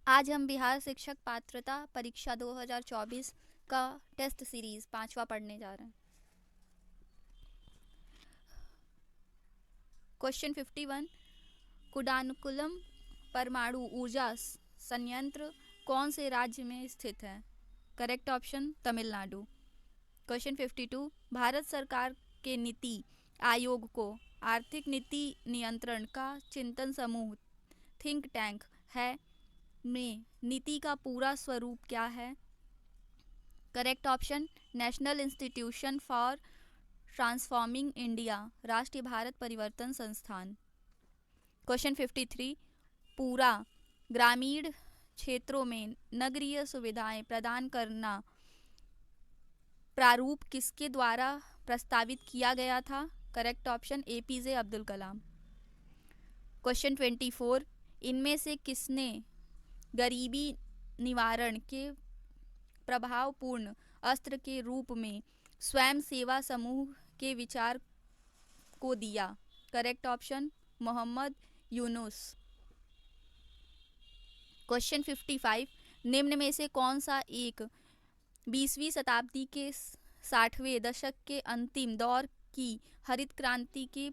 आज हम बिहार शिक्षक पात्रता परीक्षा 2024 का टेस्ट सीरीज 5वां पढ़ने जा रहे हैं। क्वेश्चन 51, कुडानुकुलम परमाणु ऊर्जा संयंत्र कौन से राज्य में स्थित है? Correct option Tamil Nadu. Question 52, Bharat सरकार के नीति आयोग को आर्थिक नीति नियंत्रण का चिंतन समूह थिंक टैंक है में नीति का पूरा स्वरूप क्या है? Correct option national institution for transforming India, राष्ट्रीय भारत परिवर्तन संस्थान। क्वेश्चन 53, पूरा ग्रामीण क्षेत्रों में नगरीय सुविधाएं प्रदान करना प्रारूप किसके द्वारा प्रस्तावित किया गया था? Correct option APJ Abdul Kalam. Question 24, इनमें से किसने गरीबी निवारण के प्रभावपूर्ण अस्त्र के रूप में स्वयं सेवा समूह के विचार को दिया? Correct option Muhammad Yunus. Question 55, निम्न में से कौन सा एक 20वीं शताब्दी के 60वें दशक के अंतिम दौर की हरित क्रांति की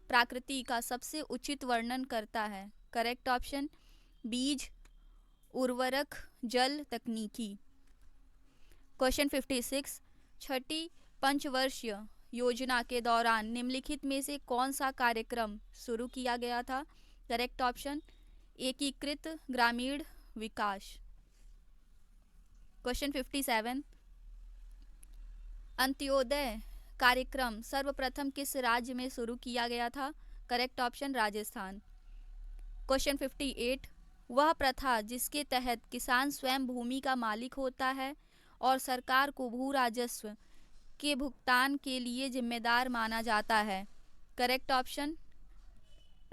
प्रकृति का सबसे उचित वर्णन करता है? करेक्ट ऑप्शन बीज उर्वरक जल तकनीकी। क्वेश्चन 56, छठी पंचवर्षीय योजना के दौरान निम्नलिखित में से कौन सा कार्यक्रम शुरू किया गया था? करेक्ट ऑप्शन एकीकृत ग्रामीण विकास। क्वेश्चन 57, अंत्योदय कार्यक्रम सर्वप्रथम किस राज्य में शुरू किया गया था? Correct option Rajasthan. क्वेश्चन 58, वह प्रथा जिसके तहत किसान स्वयं भूमि का मालिक होता है और सरकार को भू राजस्व के भुगतान के लिए जिम्मेदार माना जाता है? करेक्ट ऑप्शन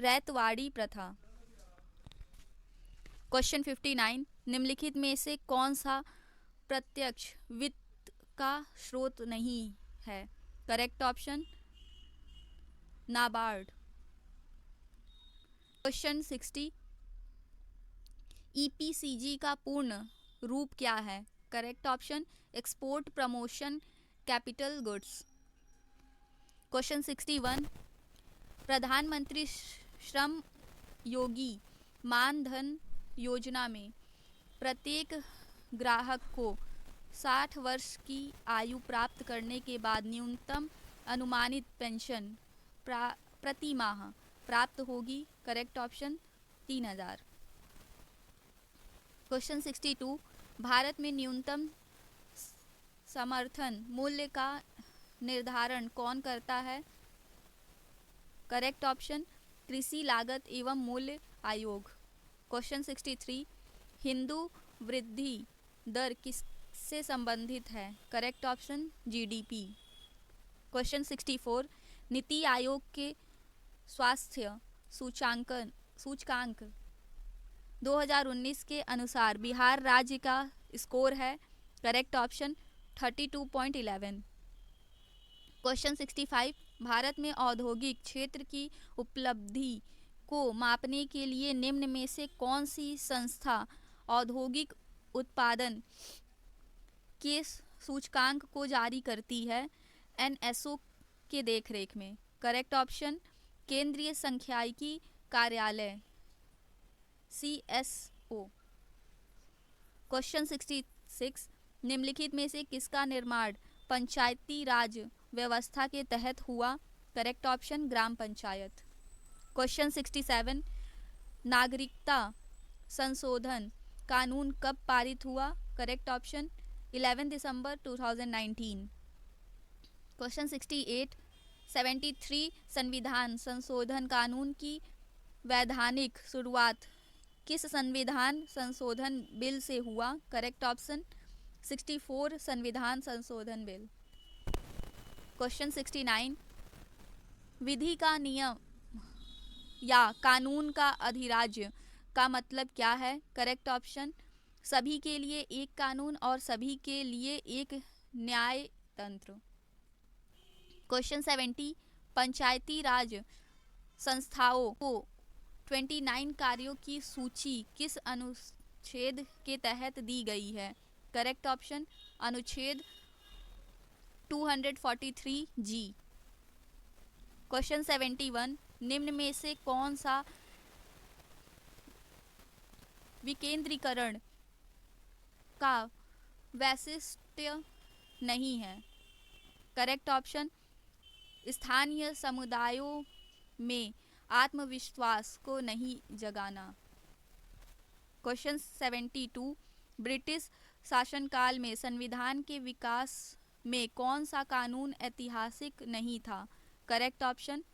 रैतवाड़ी प्रथा। क्वेश्चन 59, निम्नलिखित में से कौन सा प्रत्यक्ष वित्त का स्रोत नहीं है? Correct option NABARD. Question 60, EPCG का पूर्ण रूप क्या है? Correct option export promotion capital goods. Question 61, प्रधानमंत्री श्रम योगी मानधन योजना में प्रत्येक ग्राहक को 60 वर्ष की आयु प्राप्त करने के बाद न्यूनतम अनुमानित पेंशन प्रति माह प्राप्त होगी? Correct option 3000। क्वेश्चन 62, भारत में न्यूनतम समर्थन मूल्य का निर्धारण कौन करता है? करेक्ट ऑप्शन कृषि लागत एवं मूल्य आयोग। क्वेश्चन 63, हिंदू वृद्धि दर किससे संबंधित है? Correct option GDP. Question 64, NITI Aayog के स्वास्थ्य सूचकांक 2019 के अनुसार बिहार राज्य का स्कोर है? Correct option 32.11। क्वेश्चन 65, भारत में औद्योगिक क्षेत्र की उपलब्धि को मापने के लिए निम्न में से कौन सी संस्था औद्योगिक उत्पादन के सूचकांक को जारी करती है एनएसओ के देखरेख में? करेक्ट ऑप्शन केंद्रीय सांख्यिकी कार्यालय CSO। क्वेश्चन 66, निम्नलिखित में से किसका निर्माण पंचायती राज व्यवस्था के तहत हुआ? करेक्ट ऑप्शन ग्राम पंचायत। क्वेश्चन 67, नागरिकता संशोधन कानून कब पारित हुआ? करेक्ट ऑप्शन 11 दिसंबर 2019। क्वेश्चन 68, 73 संविधान संशोधन कानून की वैधानिक शुरुआत किस संविधान संशोधन बिल से हुआ? करेक्ट ऑप्शन 64 संविधान संशोधन बिल। क्वेश्चन 69, विधि का नियम या कानून का अधिराज्य का मतलब क्या है? करेक्ट ऑप्शन सभी के लिए एक कानून और सभी के लिए एक न्याय तंत्र। क्वेश्चन 70, पंचायती राज संस्थाओं को 29 कार्यों की सूची किस अनुच्छेद के तहत दी गई है? करेक्ट ऑप्शन अनुच्छेद 243 जी। क्वेश्चन 71, निम्न में से कौन सा विकेंद्रीकरण का वैशिष्ट्य नहीं है? करेक्ट ऑप्शन स्थानीय समुदायों में आत्मविश्वास को नहीं जगाना। क्वेश्चन 72, ब्रिटिश शासनकाल में संविधान के विकास में कौन सा कानून ऐतिहासिक नहीं था? Correct option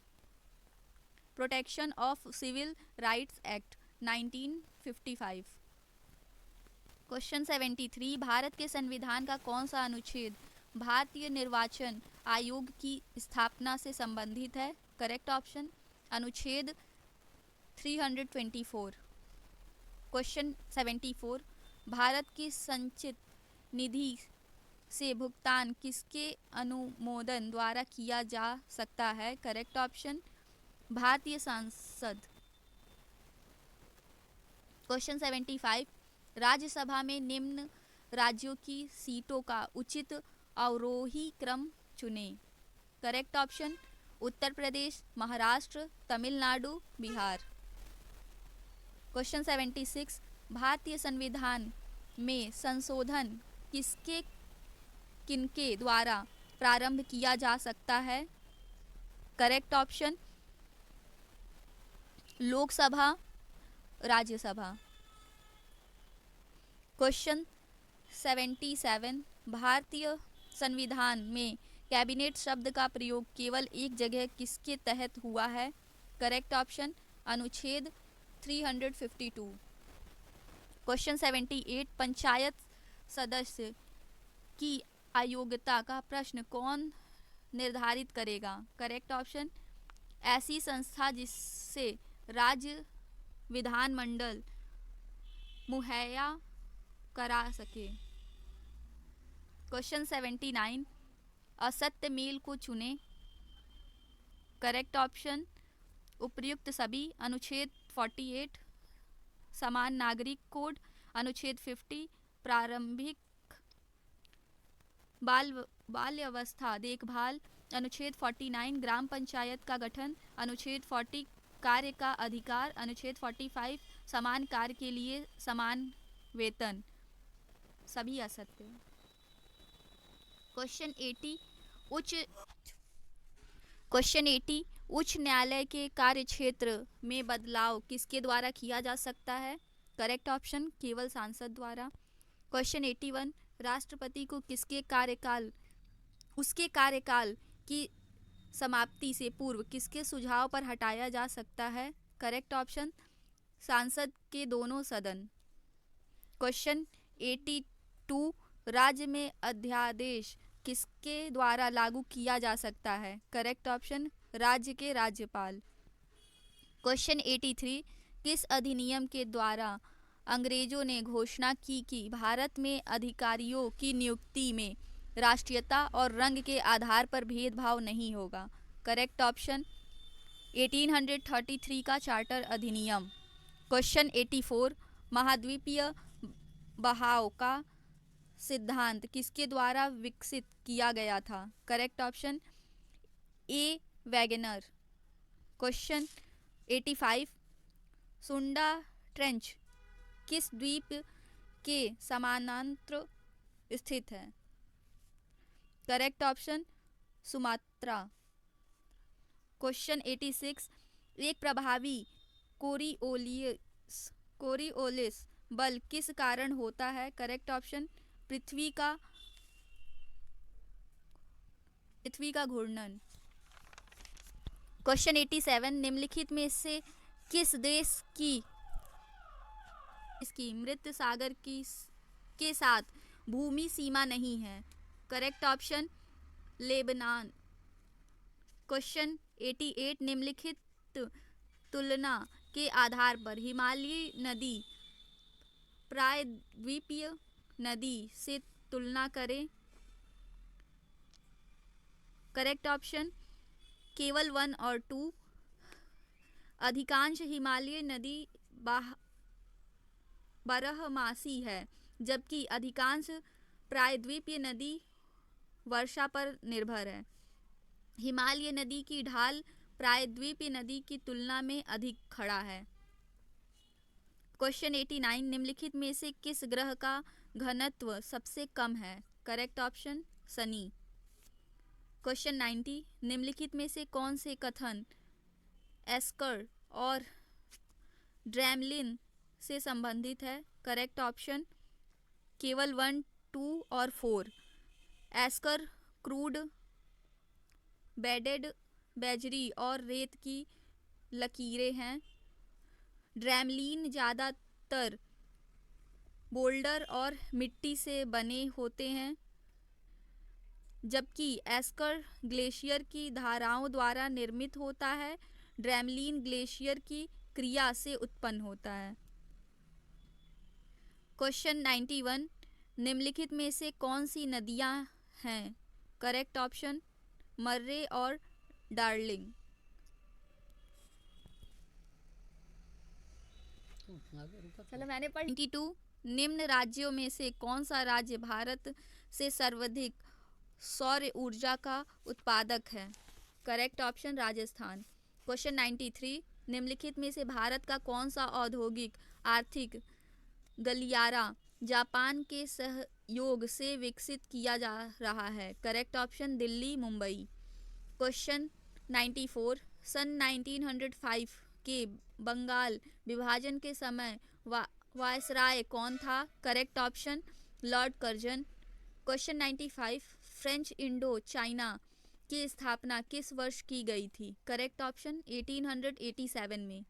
protection of civil rights act 1955। Question 73, Bharat के संविधान का कौन सा अनुच्छेद भारतीय निर्वाचन आयोग की स्थापना से संबंधित है? करेक्ट ऑप्शन अनुच्छेद 324। क्वेश्चन 74, भारत की संचित निधि से भुगतान किसके अनुमोदन द्वारा किया जा सकता है? करेक्ट ऑप्शन भारतीय सांसद। क्वेश्चन 75, राज्यसभा में निम्न राज्यों की सीटों का उचित अवरोही क्रम चुनें। Correct option Uttar Pradesh, Maharashtra, Tamil Nadu, Bihar. Question 76, भारतीय संविधान में संशोधन किनके द्वारा प्रारंभ किया जा सकता है? Correct option Lok Sabha, Rajya Sabha. Question 77, भारतीय संविधान में कैबिनेट शब्द का प्रयोग केवल एक जगह किसके तहत हुआ है? करेक्ट ऑप्शन अनुच्छेद 352। क्वेश्चन 78, पंचायत सदस्य की अयोग्यता का प्रश्न कौन निर्धारित करेगा? करेक्ट ऑप्शन ऐसी संस्था जिससे राज्य विधानमंडल मुहैया करा सके। क्वेश्चन 79, असत्य मेल को चुने। करेक्ट ऑप्शन उपर्युक्त सभी, अनुच्छेद 48, समान नागरिक कोड, अनुच्छेद 50, प्रारंभिक बाल्यावस्था देखभाल, अनुच्छेद 49, ग्राम पंचायत का गठन, अनुच्छेद 40, कार्य का अधिकार, अनुच्छेद 45, समान कार्य के लिए समान वेतन। सभी असत्य। क्वेश्चन 80, उच्च न्यायालय के कार्य क्षेत्र में बदलाव किसके द्वारा किया जा सकता है? करेक्ट ऑप्शन केवल सांसद द्वारा। क्वेश्चन 81, राष्ट्रपति को उसके कार्यकाल की समाप्ति से पूर्व किसके सुझाव पर हटाया जा सकता है? करेक्ट ऑप्शन सांसद के दोनों सदन। क्वेश्चन 82, राज्य में अध्यादेश किसके द्वारा लागू किया जा सकता है? करेक्ट ऑप्शन राज्य के राज्यपाल। क्वेश्चन 83, किस अधिनियम के द्वारा अंग्रेजों ने घोषणा की कि भारत में अधिकारियों की नियुक्ति में राष्ट्रीयता और रंग के आधार पर भेदभाव नहीं होगा? करेक्ट ऑप्शन 1833 का चार्टर अधिनियम। क्वेश्चन 84, महाद्वीपीय बहाव का सिद्धांत किसके द्वारा विकसित किया गया था? Correct option A Wagner. Question 85, सुंडा ट्रेंच किस द्वीप के समानांतर स्थित है? Correct option Sumatra. क्वेश्चन 86, एक प्रभावी कोरिओलिस बल किस कारण होता है? करेक्ट ऑप्शन पृथ्वी का घूर्णन। क्वेश्चन 87, निम्नलिखित में से किस देश की इसकी मृत सागर के साथ भूमि सीमा नहीं है? Correct option Lebanon. क्वेश्चन 88, निम्नलिखित तुलना के आधार पर हिमालयी नदी प्रायद्वीपीय नदी से तुलना करें। करेक्ट ऑप्शन केवल 1 और 2। अधिकांश हिमालयी नदी बारहमासी है, जबकि अधिकांश प्रायद्वीपीय नदी वर्षा पर निर्भर है। हिमालय नदी की ढाल प्रायद्वीपीय नदी की तुलना में अधिक खड़ा है। क्वेश्चन 89, निम्नलिखित में से किस ग्रह का घनत्व सबसे कम है? Correct option Shani. क्वेश्चन 90, निम्नलिखित में से कौन से कथन एस्कर और ड्रेमलिन से संबंधित है? करेक्ट ऑप्शन केवल 1, 2 और 4। एस्कर क्रूड बेडेड बैजरी और रेत की लकीरें हैं। ड्रेमलिन ज़्यादातर बोल्डर और मिट्टी से बने होते हैं, जबकि एस्कर ग्लेशियर की धाराओं द्वारा निर्मित होता है। ड्रेमलिन ग्लेशियर की क्रिया से उत्पन्न होता है। क्वेश्चन 91, निम्नलिखित में से कौन सी नदियां हैं? करेक्ट ऑप्शन मर्रे और डार्लिंग। चलो मैंने पढ़ 92, निम्न राज्यों में से कौन सा राज्य भारत से सर्वाधिक सौर ऊर्जा का उत्पादक है? Correct option Rajasthan. क्वेश्चन 93, निम्नलिखित में से भारत का कौन सा औद्योगिक आर्थिक गलियारा जापान के सहयोग से विकसित किया जा रहा है? Correct option Delhi Mumbai. Question 94, सन 1905 के बंगाल विभाजन के समय वायसराय कौन था? Correct option Lord Curzon. Question 95, French Indo China की स्थापना किस वर्ष की गई थी? करेक्ट ऑप्शन 1887 में।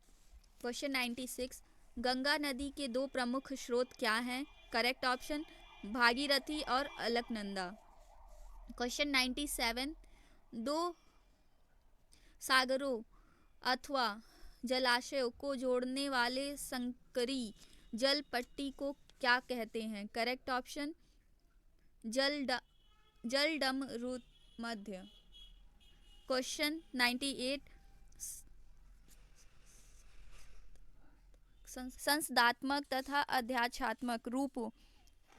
क्वेश्चन 96, गंगा नदी के दो प्रमुख स्रोत क्या हैं? करेक्ट ऑप्शन भागीरथी और अलकनंदा। क्वेश्चन 97, दो सागरों अथवा जलाशयों को जोड़ने वाले संकरी जल पट्टी को क्या कहते हैं? करेक्ट ऑप्शन जलडमरूमध्य। क्वेश्चन 98, संसदात्मक तथा अध्यात्मात्मक रूप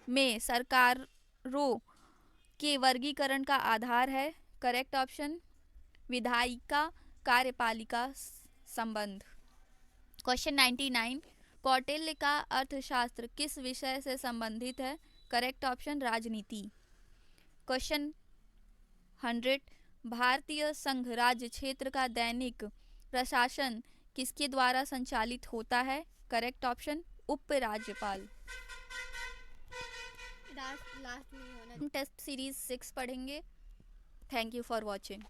में सरकारों के वर्गीकरण का आधार है? करेक्ट ऑप्शन विधायिका कार्यपालिका संबंध। क्वेश्चन 99, कौटिल्य का अर्थशास्त्र किस विषय से संबंधित है? करेक्ट ऑप्शन राजनीति। क्वेश्चन 100, भारतीय संघ राज्य क्षेत्र का दैनिक प्रशासन किसके द्वारा संचालित होता है? करेक्ट ऑप्शन उपराज्यपाल। लास्ट में टेस्ट सीरीज 6 पढ़ेंगे। Thank you for watching.